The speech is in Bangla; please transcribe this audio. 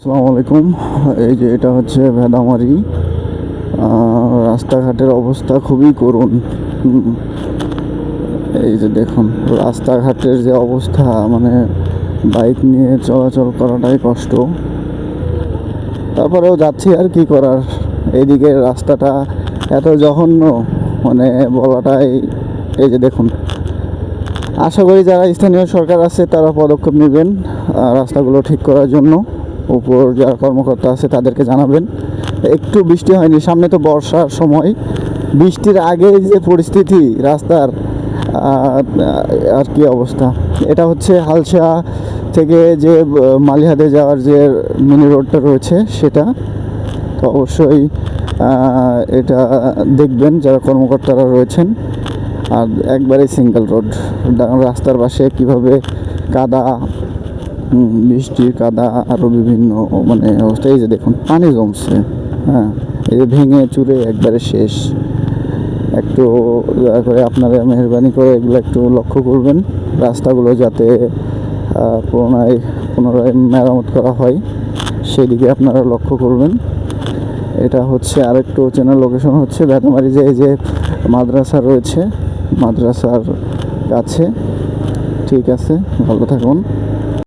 আসসালামু আলাইকুম। এই যে এটা হচ্ছে ভেদামারি। রাস্তাঘাটের অবস্থা খুবই করুণ। এই যে দেখুন রাস্তাঘাটের যে অবস্থা, মানে বাইক নিয়ে চলাচল করাটাই কষ্ট। তারপরেও যাচ্ছি, আর কি করার। এইদিকে রাস্তাটা এত জঘন্য, মানে বলাটাই। এই যে দেখুন, আশা করি যারা স্থানীয় সরকার আছে তারা পদক্ষেপ নেবেন রাস্তাগুলো ঠিক করার জন্য। উপর যারা কর্মকর্তা আছে তাদেরকে জানাবেন। একটু বৃষ্টি হয়নি, সামনে তো বর্ষার সময়। বৃষ্টির আগে যে পরিস্থিতি রাস্তার, আর কি অবস্থা। এটা হচ্ছে হালসা থেকে যে মালিহাতে যাওয়ার যে মিনি রোডটা রয়েছে সেটা। তো অবশ্যই এটা দেখবেন যারা কর্মকর্তারা রয়েছেন। আর একবারে সিঙ্গেল রোড, রাস্তার পাশে কীভাবে কাদা, বৃষ্টির কাদা, আরও বিভিন্ন মানে অবস্থা। এই যে দেখুন পানি জমছে, হ্যাঁ, এই যে ভেঙে চুরে একবারে শেষ। একটু দয়া করে আপনারা মেহরবানি করে এগুলো একটু লক্ষ্য করবেন, রাস্তাগুলো যাতে পুনরায় মেরামত করা হয় সেদিকে আপনারা লক্ষ্য করবেন। এটা হচ্ছে আরেকটু চেনার লোকেশন হচ্ছে ভেদামারি, যে এই যে মাদ্রাসা রয়েছে, মাদ্রাসার কাছে। ঠিক আছে, ভালো থাকুন।